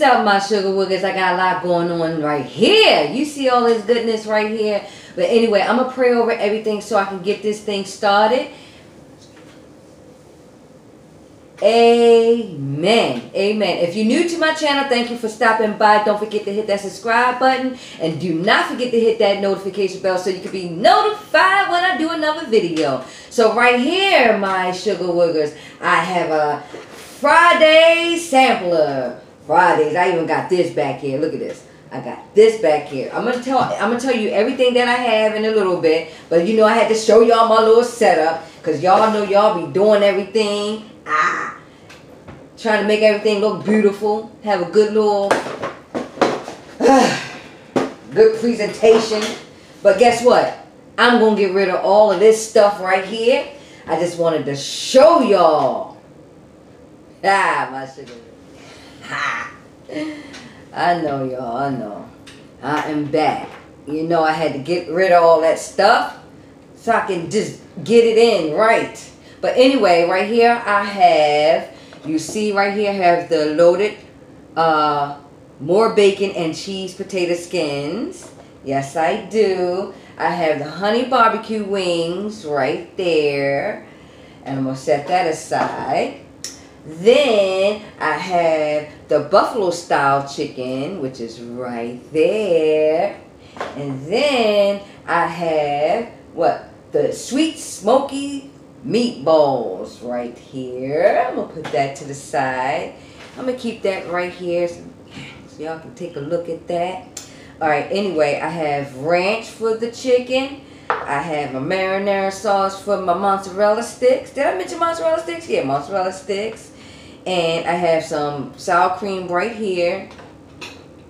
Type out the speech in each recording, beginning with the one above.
What's up, my sugar woogers? I got a lot going on right here. You see all this goodness right here. But anyway, I'm going to pray over everything so I can get this thing started. Amen. Amen. If you're new to my channel, thank you for stopping by. Don't forget to hit that subscribe button. And do not forget to hit that notification bell so you can be notified when I do another video. So right here, my sugar woogers, I have a Friday sampler. Fridays. I even got this back here. Look at this. I got this back here. I'm gonna tell you everything that I have in a little bit. But you know I had to show y'all my little setup. Because y'all know y'all be doing everything. Trying to make everything look beautiful. Have a good little good presentation. But guess what? I'm gonna get rid of all of this stuff right here. I just wanted to show y'all. My sugar. I know, y'all. I know. I am back. You know, I had to get rid of all that stuff so I can just get it in right. But anyway, right here I have, you see right here I have the loaded more bacon and cheese potato skins. Yes, I do. I have the honey barbecue wings right there. And I'm going to set that aside. Then I have the buffalo style chicken, which is right there. And then I have what? The sweet smoky meatballs right here. I'm going to put that to the side. I'm going to keep that right here so y'all can take a look at that. Alright, anyway, I have ranch for the chicken. I have a marinara sauce for my mozzarella sticks. Did I mention mozzarella sticks? Yeah, mozzarella sticks. And I have some sour cream right here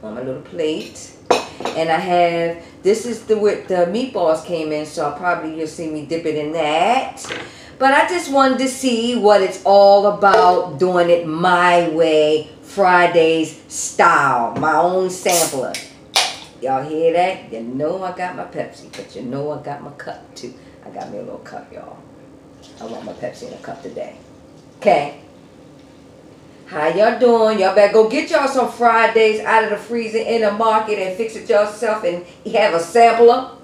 on my little plate. And I have, this is the meatballs came in, so you'll see me dip it in that. But I just wanted to see what it's all about, doing it my way, Fridays style, my own sampler. Y'all hear that? You know I got my Pepsi, but you know I got my cup too. I got me a little cup, y'all. I want my Pepsi in a cup today. Okay. How y'all doing? Y'all better go get y'all some Fridays out of the freezer in the market and fix it yourself and have a sampler.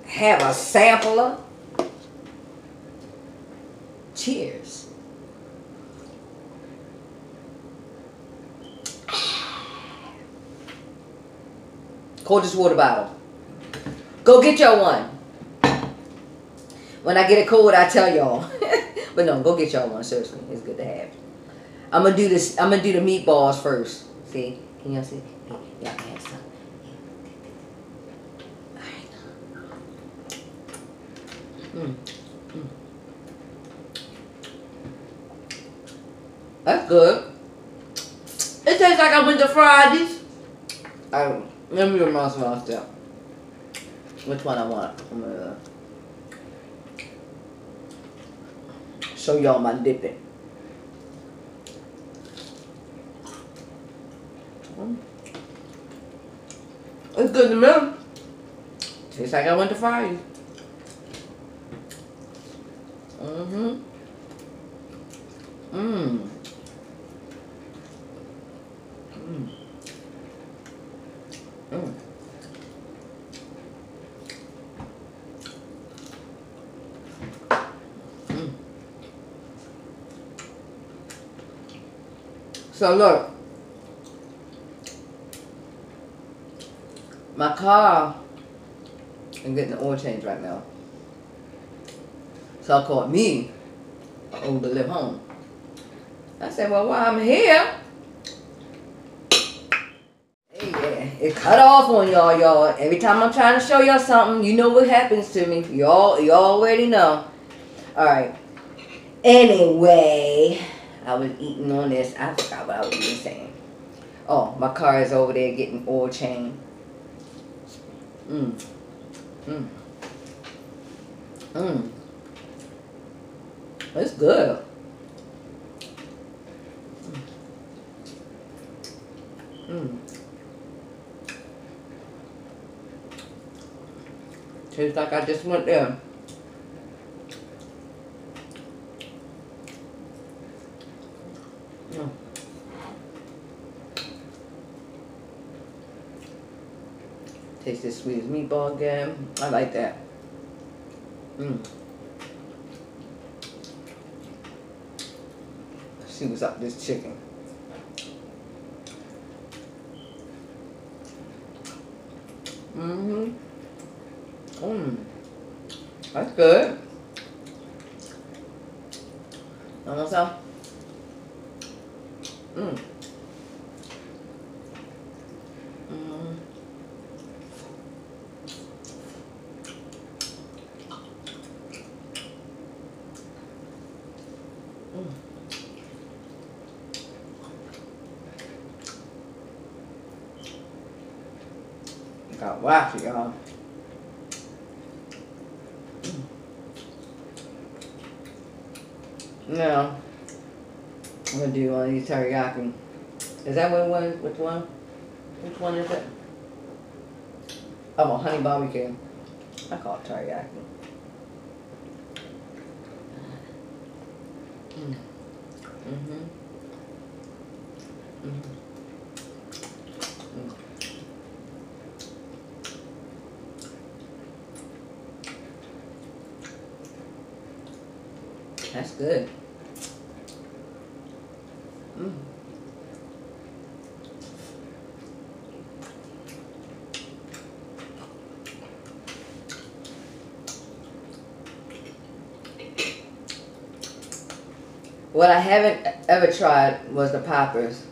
Have a sampler. Cheers. Coldest water bottle. Go get y'all one. When I get it cold, I tell y'all. But no, go get y'all one. Seriously, it's good to have. I'm gonna do this. I'm gonna do the meatballs first. See? Can y'all see? Y'all can have some. Alright. That's good. It tastes like I went to Fridays. Let me remind myself. Which one I want? I'm gonna show y'all my dipping. It's good to me. Tastes like I went to Fridays. So look, my car, I'm getting the oil change right now. So I called me over to live home. I said, well, while I'm here, hey, yeah, it cut off on y'all. Every time I'm trying to show y'all something, you know what happens to me. Y'all already know. All right. Anyway, I was eating on this. I forgot what I was even saying. Oh, my car is over there getting oil change. It's good. Tastes like I just went there. Tastes as sweet as meatball again. I like that. Let's see what's up with this chicken. That's good. Almost up. Got waffle, y'all. Now, I'm gonna do one of these teriyaki. Is that what one? Which one? Which one is it? Oh, honey barbecue. I call it teriyaki. That's good. What I haven't ever tried was the poppers.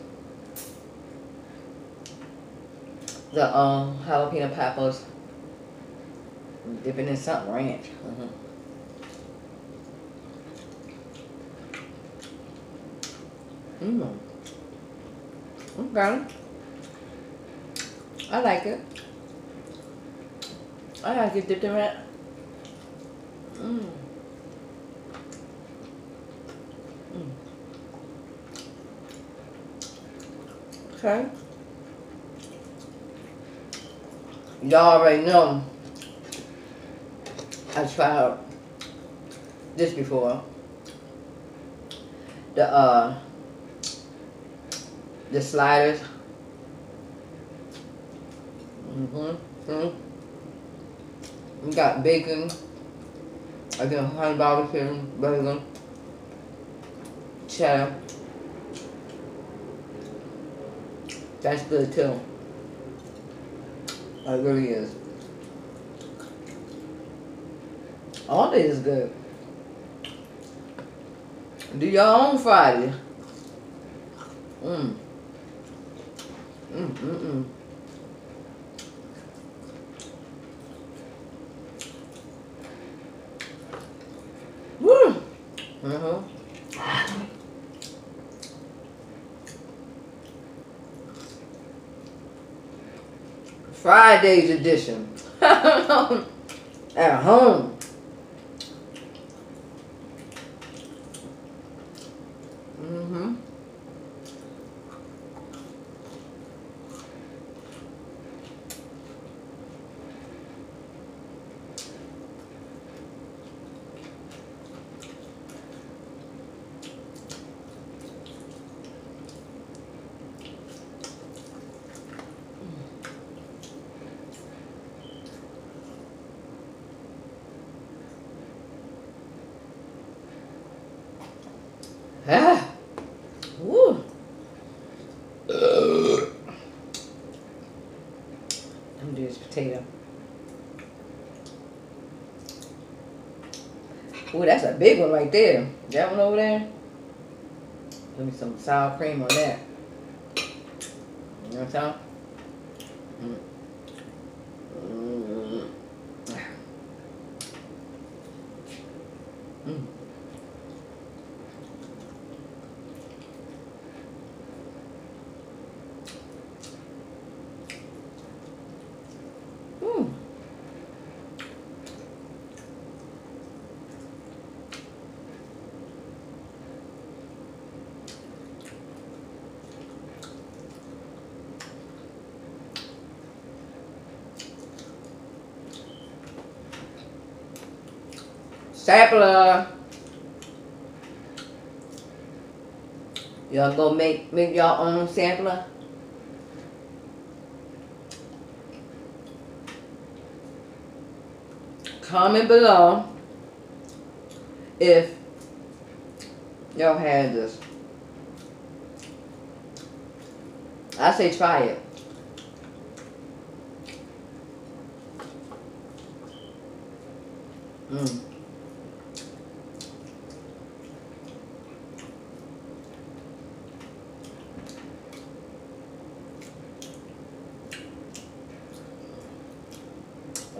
The jalapeno poppers. Dipping in something ranch. Okay. I like it. I like it dipped in ranch. Okay. Y'all already know I tried this before. The sliders. We got bacon, again honey barbecue, bacon, cheddar. That's good too. It really is. All this is good. Do your own Friday. Woo! Friday's edition. At home. Ah. Woo. I'm gonna do this potato. Ooh, that's a big one right there. That one over there. Give me some sour cream on that. You know what I'm talking? Sampler. Y'all go make y'all own sampler. comment below if y'all had this. I say try it.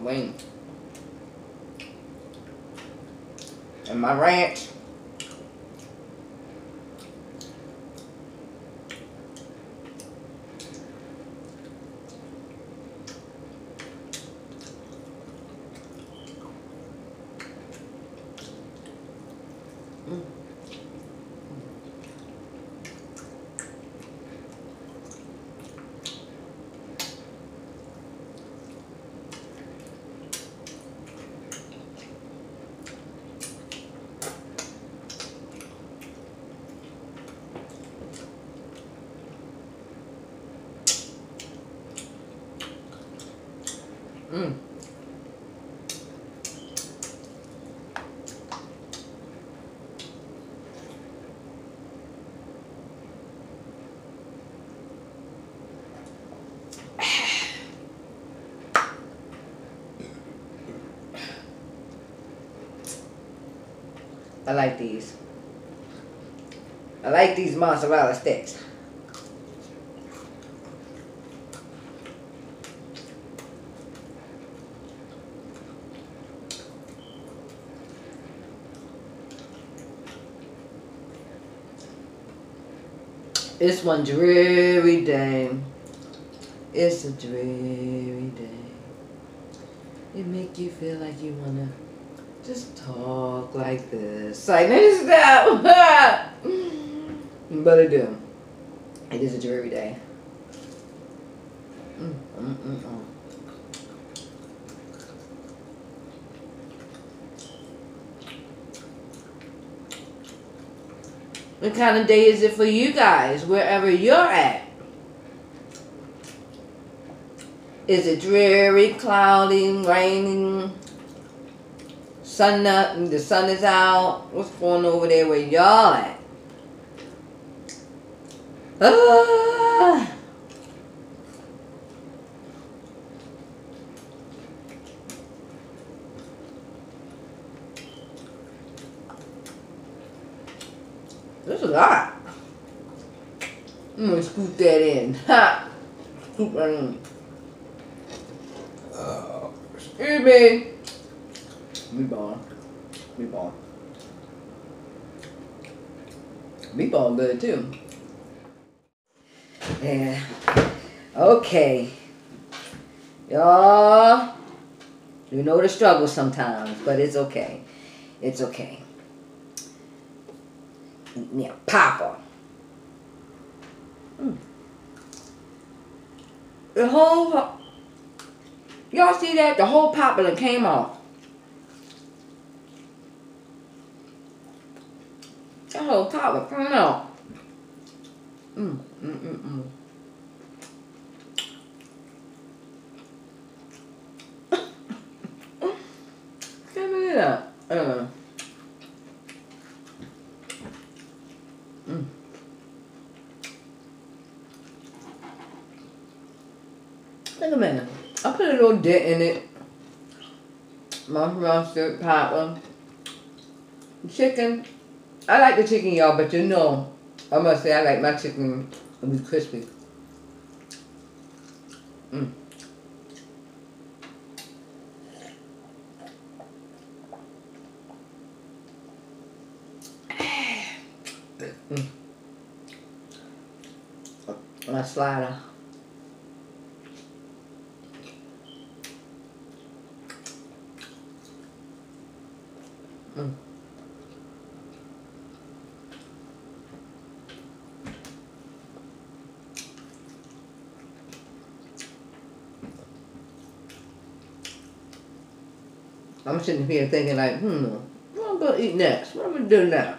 Wing and my ranch. I like these. I like these mozzarella sticks. It's one dreary day. It's a dreary day. It make you feel like you wanna just talk like this. Like this that. But I do. It is a dreary day. What kind of day is it for you guys, wherever you're at? Is it dreary, cloudy, raining, sun up, the sun is out? What's going on over there where y'all at? Ah! There's a lot. I'm gonna scoop that in. Ha! Scoop that in. Excuse me. Meatball. Meatball. Meatball good too. Yeah. Okay. Y'all, you know the struggle sometimes, but it's okay. It's okay. Eat me a popper. The whole, y'all see that? The whole popper came off. The whole popper came out. Give me that. Look at that. I put a little dent in it. My mustard, popper. Chicken. I like the chicken, y'all, but you know, I must say I like my chicken to be crispy. My slider. I'm sitting here thinking like, what am I gonna eat next? What am I gonna do now?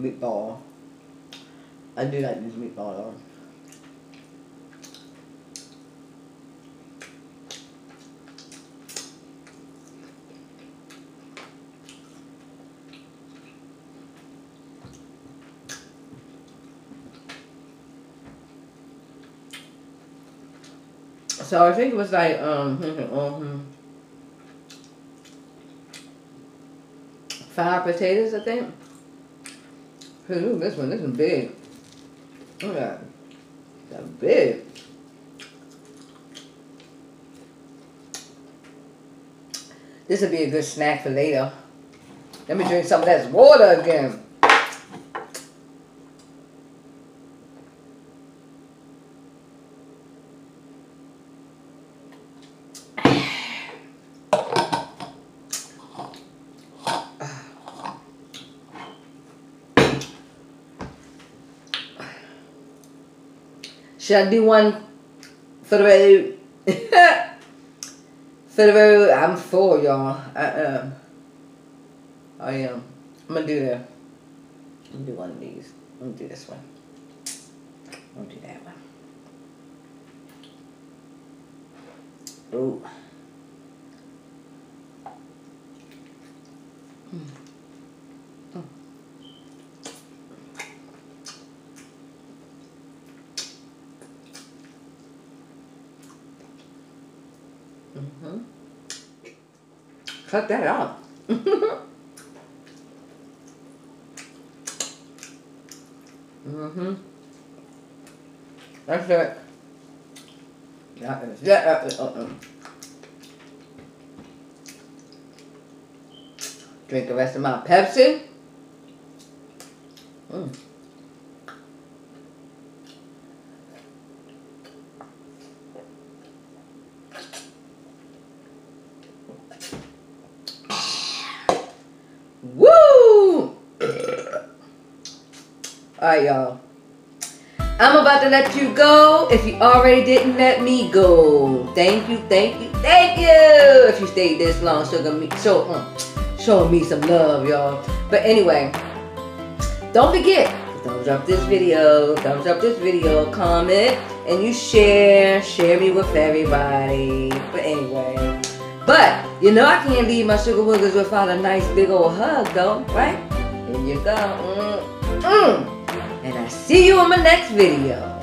meatball. I do like this meatball though. So I think it was like 5 potatoes, I think. Ooh, this one is big. Look at that. That's big. This would be a good snack for later. Let me drink some of that water again. Should I do one for the road? For the road, I'm full, y'all. I am. I'm gonna do that. I'm gonna do one of these. I'm gonna do this one. I'm gonna do that one. Ooh. Cut that out. That's it. That is it. Drink the rest of my Pepsi. Woo! Alright, y'all. I'm about to let you go if you already didn't let me go. Thank you, thank you, thank you! If you stayed this long, showing me some love, y'all. But anyway, don't forget, thumbs up this video, comment, and you share me with everybody. But anyway. But, you know I can't leave my Suga Wugas without a nice big old hug, though, right? Here you go. And I see you in my next video.